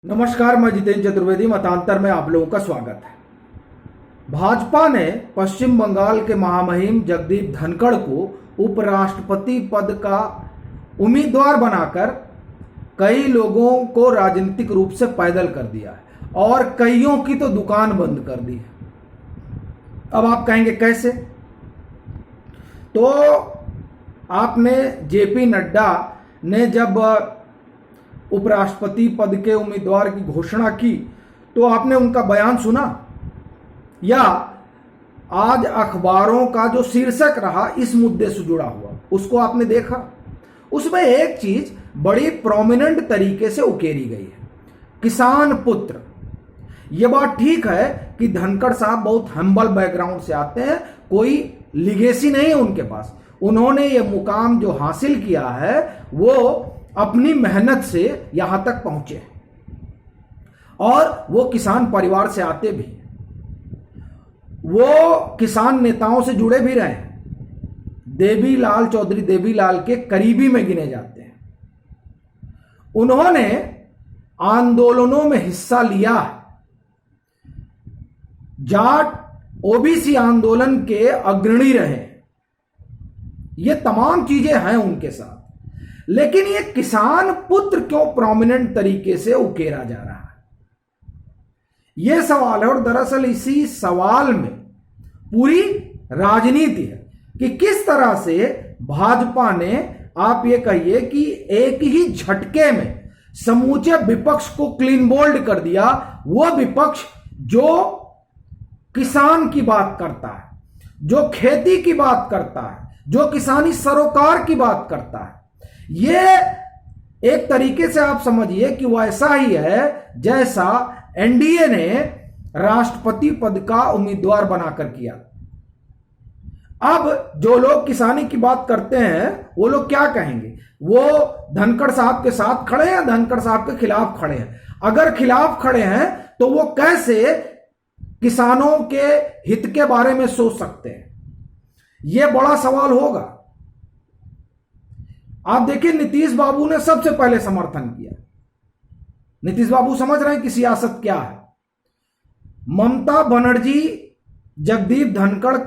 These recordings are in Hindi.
नमस्कार, मैं जितेंद्र चतुर्वेदी। मतांतर में आप लोगों का स्वागत है। भाजपा ने पश्चिम बंगाल के महामहिम जगदीप धनखड़ को उपराष्ट्रपति पद का उम्मीदवार बनाकर कई लोगों को राजनीतिक रूप से पैदल कर दिया है और कईयों की तो दुकान बंद कर दी है। अब आप कहेंगे कैसे? तो आपने जेपी नड्डा ने जब उपराष्ट्रपति पद के उम्मीदवार की घोषणा की तो आपने उनका बयान सुना, या आज अखबारों का जो शीर्षक रहा इस मुद्दे से जुड़ा हुआ उसको आपने देखा? उसमें एक चीज बड़ी प्रोमिनेंट तरीके से उकेरी गई है, किसान पुत्र। यह बात ठीक है कि धनखड़ साहब बहुत हम्बल बैकग्राउंड से आते हैं, कोई लिगेसी नहीं है उनके पास। उन्होंने ये मुकाम जो हासिल किया है वो अपनी मेहनत से यहां तक पहुंचे और वो किसान परिवार से आते भी, वो किसान नेताओं से जुड़े भी रहे हैं। देवीलाल चौधरी देवीलाल के करीबी में गिने जाते हैं। उन्होंने आंदोलनों में हिस्सा लिया, जाट ओबीसी आंदोलन के अग्रणी रहे। ये तमाम चीजें हैं उनके साथ, लेकिन ये किसान पुत्र क्यों प्रोमिनेंट तरीके से उकेरा जा रहा है, यह सवाल है। और दरअसल इसी सवाल में पूरी राजनीति है कि किस तरह से भाजपा ने, आप ये कहिए कि एक ही झटके में समूचे विपक्ष को क्लीन बोल्ड कर दिया। वह विपक्ष जो किसान की बात करता है, जो खेती की बात करता है, जो किसानी सरोकार की बात करता है, ये एक तरीके से आप समझिए कि वो ऐसा ही है जैसा एनडीए ने राष्ट्रपति पद का उम्मीदवार बनाकर किया। अब जो लोग किसानी की बात करते हैं वो लोग क्या कहेंगे? वो धनखड़ साहब के साथ खड़े हैं, धनखड़ साहब के खिलाफ खड़े हैं। अगर खिलाफ खड़े हैं तो वो कैसे किसानों के हित के बारे में सोच सकते हैं? यह बड़ा सवाल होगा। आप देखिए, नीतीश बाबू ने सबसे पहले समर्थन किया। नीतीश बाबू समझ रहे हैं कि सियासत क्या है। ममता बनर्जी जगदीप धनखड़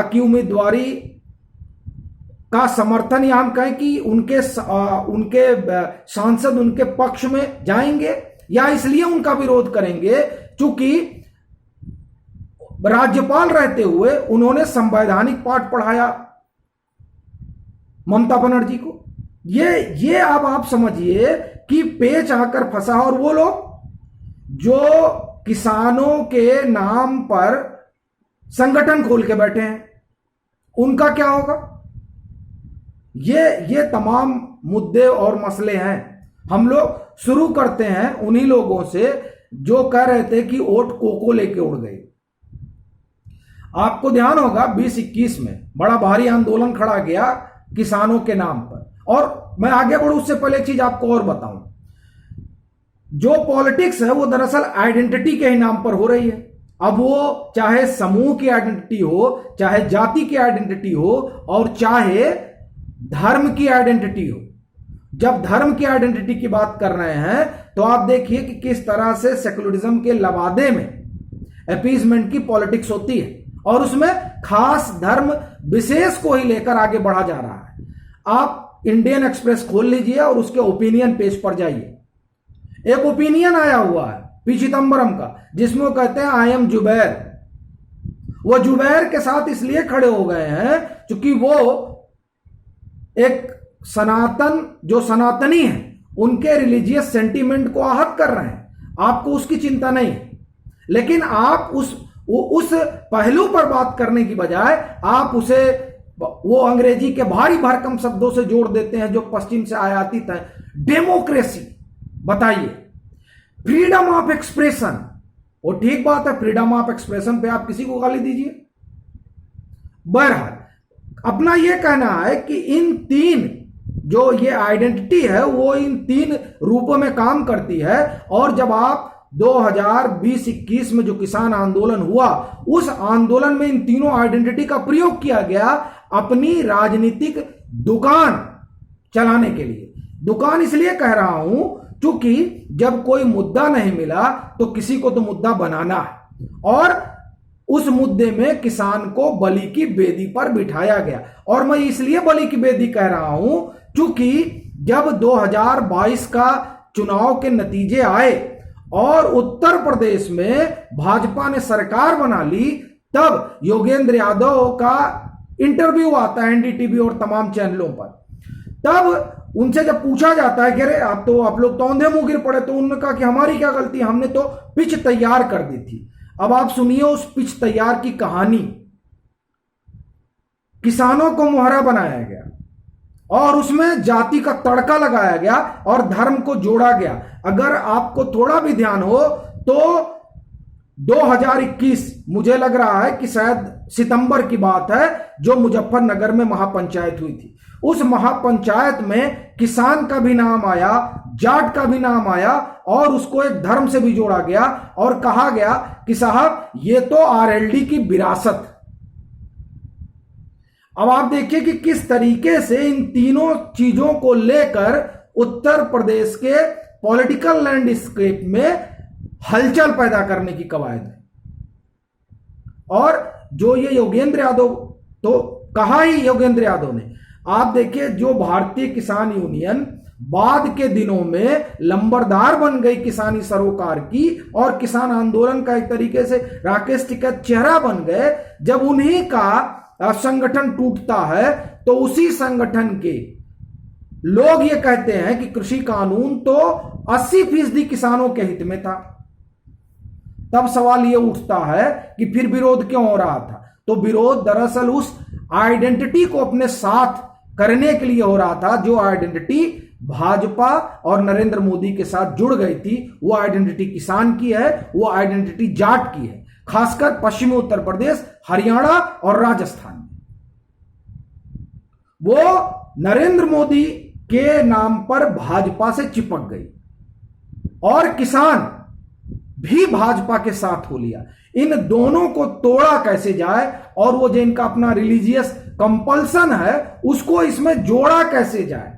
की उम्मीदवारी का समर्थन, या हम कहें कि उनके सांसद उनके पक्ष में जाएंगे, या इसलिए उनका विरोध करेंगे चूंकि राज्यपाल रहते हुए उन्होंने संवैधानिक पाठ पढ़ाया ममता बनर्जी को। ये अब आप समझिए कि पेच आकर फंसा। और वो लोग जो किसानों के नाम पर संगठन खोल के बैठे हैं, उनका क्या होगा? ये तमाम मुद्दे और मसले हैं। हम लोग शुरू करते हैं उन्हीं लोगों से जो कह रहे थे कि वोट कोको लेके उड़ गए। आपको ध्यान होगा 2021 में बड़ा भारी आंदोलन खड़ा गया किसानों के नाम पर। और मैं आगे बढ़ूं उससे पहले एक चीज आपको और बताऊं, जो पॉलिटिक्स है वो दरअसल आइडेंटिटी के ही नाम पर हो रही है। अब वो चाहे समूह की आइडेंटिटी हो, चाहे जाति की आइडेंटिटी हो, और चाहे धर्म की आइडेंटिटी हो। जब धर्म की आइडेंटिटी की बात कर रहे हैं तो आप देखिए कि किस तरह से सेकुलरिज्म के लवादे में अपीजमेंट की पॉलिटिक्स होती है और उसमें खास धर्म विशेष को ही लेकर आगे बढ़ा जा रहा है। आप इंडियन एक्सप्रेस खोल लीजिए और उसके ओपिनियन पेज पर जाइए। एक ओपिनियन आया हुआ है पी चिदम्बरम का, जिसमें वो कहते हैं आई एम जुबैर। वो जुबैर के साथ इसलिए खड़े हो गए हैं क्योंकि वो एक जो सनातनी है उनके रिलीजियस सेंटीमेंट को आहत कर रहे हैं। आपको उसकी चिंता नहीं है, लेकिन आप उस पहलू पर बात करने की बजाय आप उसे वो अंग्रेजी के भारी भरकम शब्दों से जोड़ देते हैं जो पश्चिम से आयातित है। डेमोक्रेसी, बताइए, फ्रीडम ऑफ एक्सप्रेशन, वो ठीक बात है, फ्रीडम ऑफ एक्सप्रेशन पे आप किसी को गाली दीजिए। बहरहाल अपना यह कहना है कि इन तीन जो ये आइडेंटिटी है वो इन तीन रूपों में काम करती है। और जब आप 2020-21 में जो किसान आंदोलन हुआ, उस आंदोलन में इन तीनों आइडेंटिटी का प्रयोग किया गया अपनी राजनीतिक दुकान चलाने के लिए। दुकान इसलिए कह रहा हूं चूंकि जब कोई मुद्दा नहीं मिला तो किसी को तो मुद्दा बनाना है, और उस मुद्दे में किसान को बलि की बेदी पर बिठाया गया। और मैं इसलिए बलि की बेदी कह रहा हूं क्योंकि जब 2022 का चुनाव के नतीजे आए और उत्तर प्रदेश में भाजपा ने सरकार बना ली, तब योगेंद्र यादव का इंटरव्यू आता है एनडीटीवी और तमाम चैनलों पर। तब उनसे जब पूछा जाता है कि अरे आप लोग तो औंधे मुंह गिर पड़े, तो उन्होंने कहा कि हमारी क्या गलती, हमने तो पिच तैयार कर दी थी। अब आप सुनिए उस पिच तैयार की कहानी। किसानों को मोहरा बनाया गया और उसमें जाति का तड़का लगाया गया और धर्म को जोड़ा गया। अगर आपको थोड़ा भी ध्यान हो तो 2021 मुझे लग रहा है कि शायद सितंबर की बात है, जो मुजफ्फरनगर में महापंचायत हुई थी। उस महापंचायत में किसान का भी नाम आया, जाट का भी नाम आया और उसको एक धर्म से भी जोड़ा गया और कहा गया कि साहब ये तो आरएलडी की विरासत। अब आप देखिए कि किस तरीके से इन तीनों चीजों को लेकर उत्तर प्रदेश के पॉलिटिकल लैंडस्केप में हलचल पैदा करने की कवायद है। और जो ये योगेंद्र यादव, तो कहा ही योगेंद्र यादव ने, आप देखिए जो भारतीय किसान यूनियन बाद के दिनों में लंबरदार बन गई किसानी सरोकार की और किसान आंदोलन का एक तरीके से राकेश टिकैत चेहरा बन गए। जब उन्हीं का संगठन टूटता है तो उसी संगठन के लोग ये कहते हैं कि कृषि कानून तो 80% किसानों के हित में था। तब सवाल ये उठता है कि फिर विरोध क्यों हो रहा था? तो विरोध दरअसल उस आइडेंटिटी को अपने साथ करने के लिए हो रहा था, जो आइडेंटिटी भाजपा और नरेंद्र मोदी के साथ जुड़ गई थी। वो आइडेंटिटी किसान की है, वो आइडेंटिटी जाट की है, खासकर पश्चिमी उत्तर प्रदेश, हरियाणा और राजस्थान में। वो नरेंद्र मोदी के नाम पर भाजपा से चिपक गई और किसान भी भाजपा के साथ हो लिया। इन दोनों को तोड़ा कैसे जाए और वो जो इनका अपना रिलीजियस कंपल्सन है उसको इसमें जोड़ा कैसे जाए,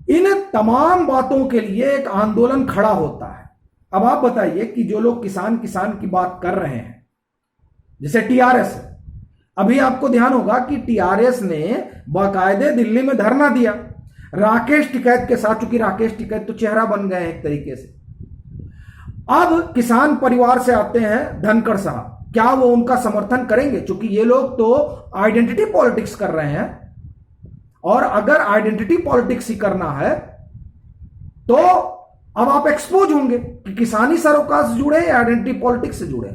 इन तमाम बातों के लिए एक आंदोलन खड़ा होता है। अब आप बताइए कि जो लोग किसान की बात कर रहे हैं, जैसे टीआरएस, अभी आपको ध्यान होगा कि टीआरएस ने बाकायदे दिल्ली में धरना दिया राकेश टिकैत के साथ, चूंकि राकेश टिकैत तो चेहरा बन गए हैं एक तरीके से। अब किसान परिवार से आते हैं धनखड़ साहब, क्या वो उनका समर्थन करेंगे? क्योंकि ये लोग तो आइडेंटिटी पॉलिटिक्स कर रहे हैं, और अगर आइडेंटिटी पॉलिटिक्स ही करना है तो अब आप एक्सपोज होंगे कि किसानी सरोकार से जुड़े या आइडेंटिटी पॉलिटिक्स से जुड़े।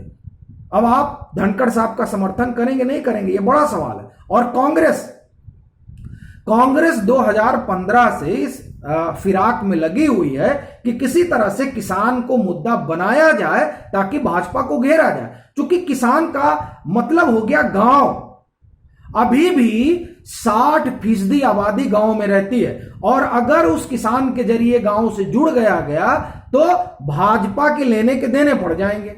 अब आप धनखड़ साहब का समर्थन करेंगे नहीं करेंगे, ये बड़ा सवाल है। और कांग्रेस 2015 से इस फिराक में लगी हुई है कि किसी तरह से किसान को मुद्दा बनाया जाए ताकि भाजपा को घेरा जाए। क्योंकि किसान का मतलब हो गया गांव, अभी भी 60% आबादी गांव में रहती है, और अगर उस किसान के जरिए गांव से जुड़ गया तो भाजपा के लेने के देने पड़ जाएंगे।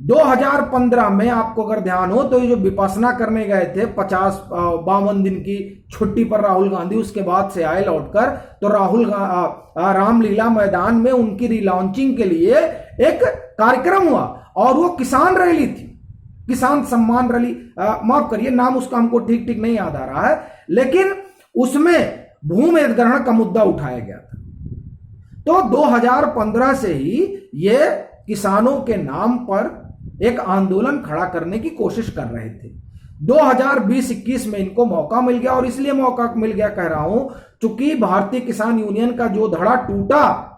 2015 में आपको अगर ध्यान हो तो ये जो विपස්සना करने गए थे 52 दिन की छुट्टी पर राहुल गांधी, उसके बाद से आए लौटकर, तो रामलीला मैदान में उनकी रिलॉन्चिंग के लिए एक कार्यक्रम हुआ और वो किसान रैली थी, किसान सम्मान रैली, माफ करिए नाम उसका हमको ठीक नहीं याद आ रहा है, लेकिन उसमें भूमि अधिग्रहण का मुद्दा उठाया गया था। तो 2015 से ही ये किसानों के नाम पर एक आंदोलन खड़ा करने की कोशिश कर रहे थे। 2020-21 में इनको मौका मिल गया, और इसलिए मौका मिल गया कह रहा हूं क्योंकि भारतीय किसान यूनियन का जो धड़ा टूटा,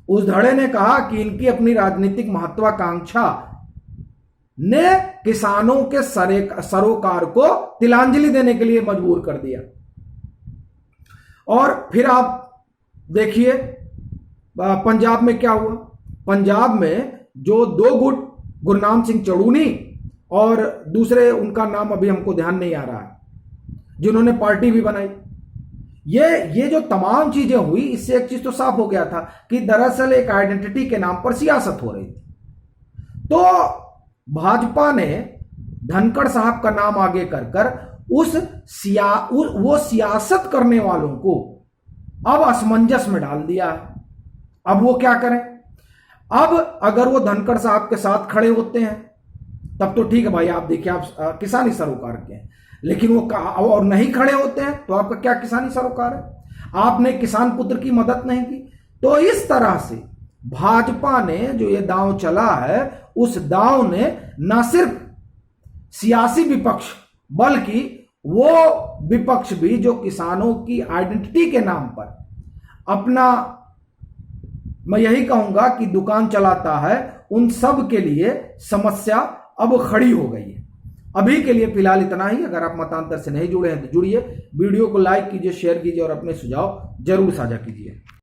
उस धड़े ने कहा कि इनकी अपनी राजनीतिक महत्वाकांक्षा ने किसानों के सरोकार को तिलांजलि देने के लिए मजबूर कर दिया। और फिर आप देखिए पंजाब में क्या हुआ। पंजाब में जो 2 गुट, गुरनाम सिंह चड़ूनी और दूसरे उनका नाम अभी हमको ध्यान नहीं आ रहा है, जिन्होंने पार्टी भी बनाई, ये जो तमाम चीजें हुई, इससे एक चीज तो साफ हो गया था कि दरअसल एक आइडेंटिटी के नाम पर सियासत हो रही थी। तो भाजपा ने धनखड़ साहब का नाम आगे कर वो सियासत करने वालों को अब असमंजस में डाल दिया है। अब वो क्या करें? अब अगर वो धनखड़ साहब के साथ खड़े होते हैं तब तो ठीक है भाई, आप देखिए आप किसानी सरोकार के हैं, लेकिन वो और नहीं खड़े होते हैं तो आपका क्या किसानी सरोकार है? आपने किसान पुत्र की मदद नहीं की। तो इस तरह से भाजपा ने जो ये दांव चला है, उस दांव ने न सिर्फ सियासी विपक्ष बल्कि वो विपक्ष भी जो किसानों की आइडेंटिटी के नाम पर अपना, मैं यही कहूंगा कि दुकान चलाता है, उन सब के लिए समस्या अब खड़ी हो गई है। अभी के लिए फिलहाल इतना ही। अगर आप मतांतर से नहीं जुड़े हैं तो जुड़िए, वीडियो को लाइक कीजिए, शेयर कीजिए और अपने सुझाव जरूर साझा कीजिए।